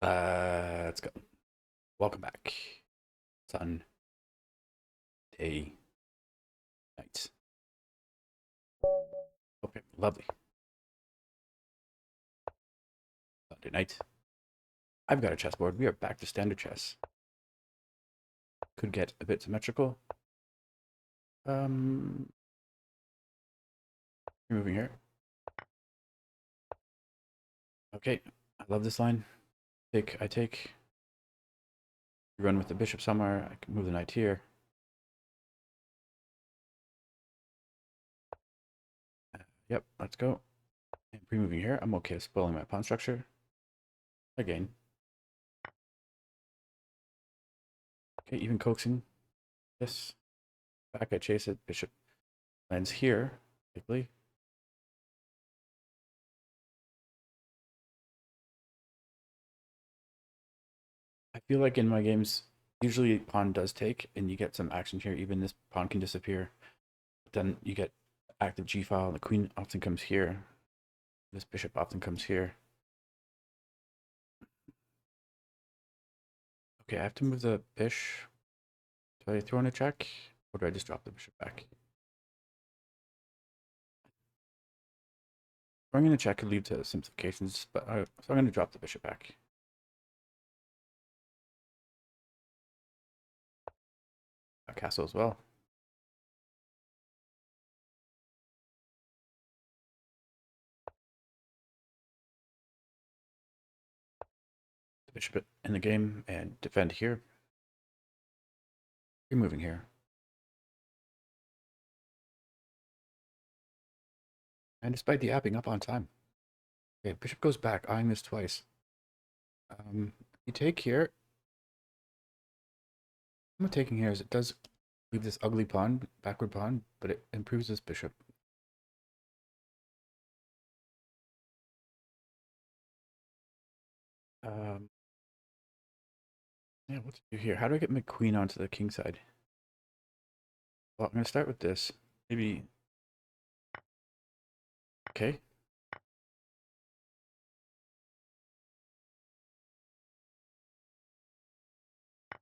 Let's go. Welcome back. Sun, day, night. Okay, lovely. Sunday night. I've got a chessboard. We are back to standard chess. Could get a bit symmetrical. Um, moving here. Okay, I love this line. I take. Run with the bishop somewhere. I can move the knight here. Yep, let's go. And pre-moving here. I'm okay with spoiling my pawn structure. Again. Okay, even coaxing this. Back, I chase it. Bishop lands here, likely. I feel like in my games, usually pawn does take, and you get some action here. Even this pawn can disappear. But then you get active g file, and the queen often comes here. This bishop often comes here. Okay, I have to move the bishop. Do I throw in a check, or do I just drop the bishop back? Throwing in a check could lead to simplifications, but so I'm going to drop the bishop back. A castle as well. The bishop in the game and defend here. You're moving here. And despite the apping up on time. Okay, bishop goes back, eyeing this twice. You take here. I'm taking here as it does leave this ugly pawn, backward pawn, but it improves this bishop. Um, yeah, what to do here? How do I get my queen onto the king side? Well, I'm going to start with this. Maybe. Okay.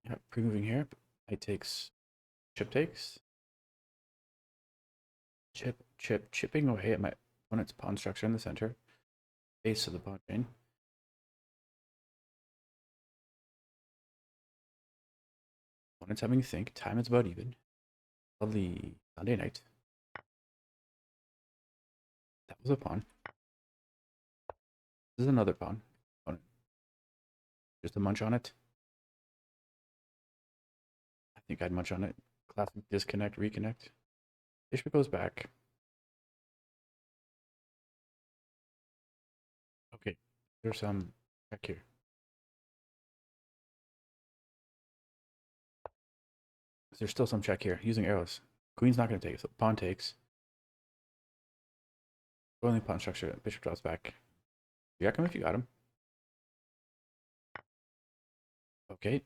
Yeah, pre-moving here. Knight takes, chip takes. Chipping away at my opponent's pawn structure in the center. Base of the pawn chain. Opponent's having to think. Time is about even. Lovely Sunday night. That was a pawn. This is another pawn. Just a munch on it. I think I'd munch on it. Classic disconnect, reconnect. Bishop goes back. Okay, there's some check here. There's still some check here. Using arrows. Queen's not going to take, so pawn takes. Only pawn structure. Bishop drops back. You got him if you got him. Okay,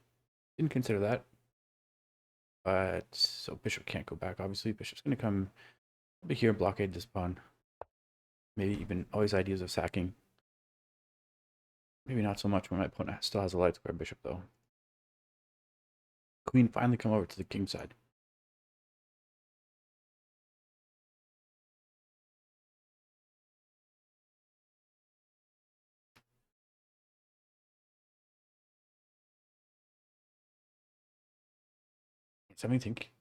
didn't consider that. But so bishop can't go back. Obviously, bishop's going to come over here, blockade this pawn. Maybe even always ideas of sacking. Maybe not so much when my opponent still has a light square bishop though. Queen finally come over to the king side. Something think.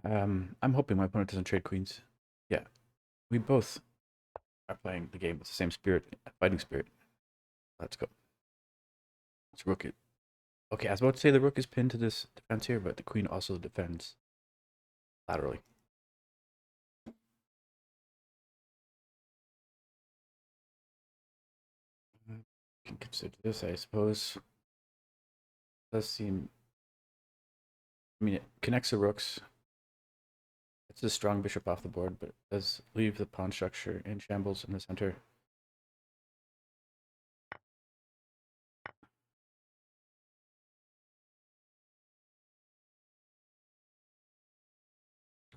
I'm hoping my opponent doesn't trade queens. Yeah, we both are playing the game with the same spirit, fighting spirit. Let's go. Let's rook it. Okay, I was about to say the rook is pinned to this defense here, but the queen also defends laterally. Can consider this, I suppose. Does seem. I mean, it connects the rooks. It's a strong bishop off the board, but it does leave the pawn structure in shambles in the center.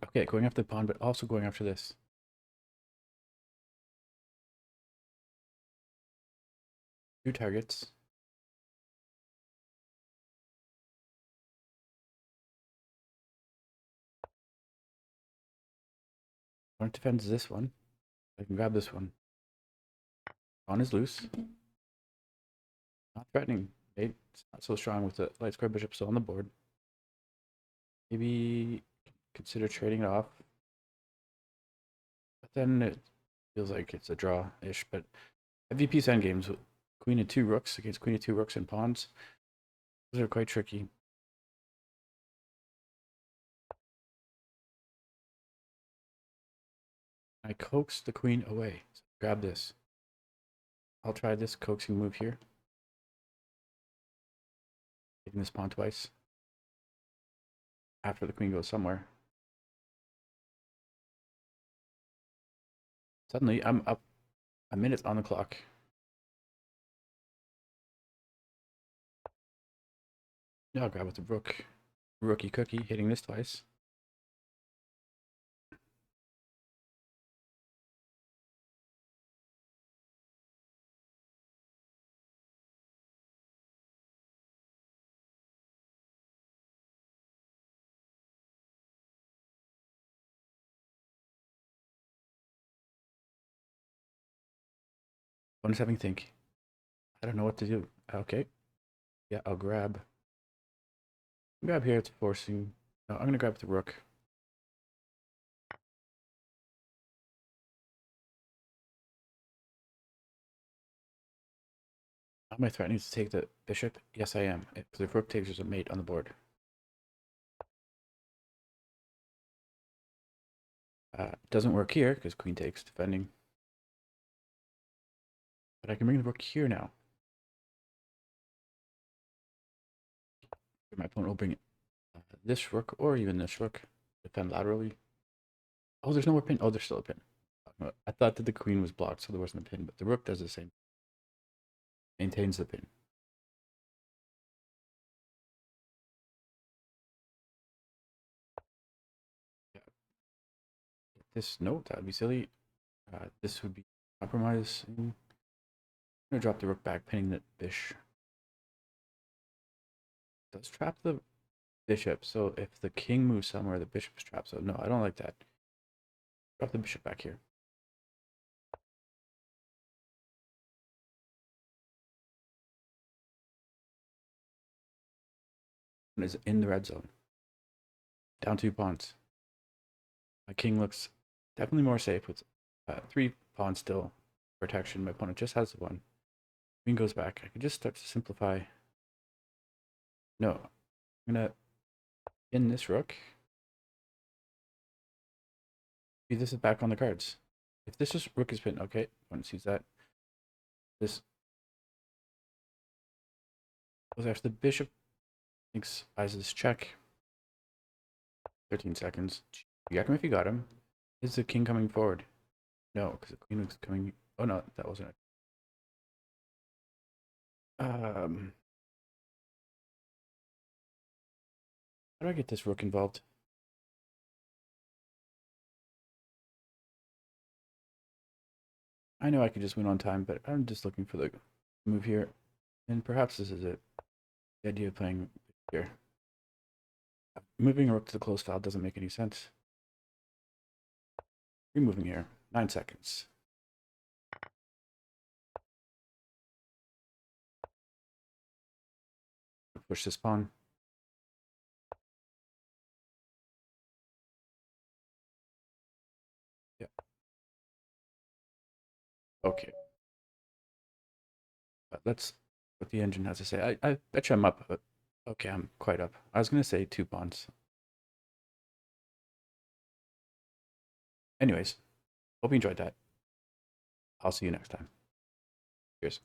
Okay, going after the pawn, but also going after this. Two targets. One defends this one. I can grab this one. Pawn is loose. Not threatening. It's not so strong with the light square bishop still on the board. Maybe consider trading it off. But then it feels like it's a draw-ish. But heavy piece endgames with queen and two rooks against queen and two rooks and pawns. Those are quite tricky. I coax the queen away. So grab this. I'll try this coaxing move here. Taking this pawn twice. After the queen goes somewhere. Suddenly, I'm up a minute on the clock. Now I'll grab with the rook. Rookie cookie, hitting this twice. Bonus having think. I don't know what to do. Okay. Yeah, I'll grab. Grab here, it's forcing. No, I'm gonna grab the rook. Am I threatening to take the bishop? Yes, I am. If the rook takes, there's a mate on the board. It doesn't work here because queen takes, defending. But I can bring the rook here now. My opponent will bring this rook or even this rook. Defend laterally. Oh, there's no more pin. Oh, there's still a pin. I thought that the queen was blocked, so there wasn't a pin, but the rook does the same. Maintains the pin. Yeah. This, no, that would be silly. This would be compromising. I'm gonna drop the rook back, pinning the bishop. Does trap the bishop, so if the king moves somewhere, the bishop's trapped. So no, I don't like that. Drop the bishop back here. And is in the red zone. Down 2 pawns. My king looks definitely more safe with 3 pawns still protection. My opponent just has one. Queen goes back. I can just start to simplify. No, I'm gonna pin this rook. See, this is back on the cards. If this is rook is pinned, okay, opponent sees that. This goes after the bishop. Thinks buys this check. 13 seconds. You got him if you got him. Is the king coming forward? No, because the queen was coming. Oh no, that wasn't it. How do I get this rook involved? I know I could just win on time, but I'm just looking for the move here. And perhaps this is it. The idea of playing here. Moving a rook to the closed file doesn't make any sense. Removing here. 9 seconds. Push this pawn. Yeah. Okay. Let's what the engine has to say. I bet you I'm up, but okay, I'm quite up. I was gonna say 2 pawns. Anyways, hope you enjoyed that. I'll see you next time. Cheers.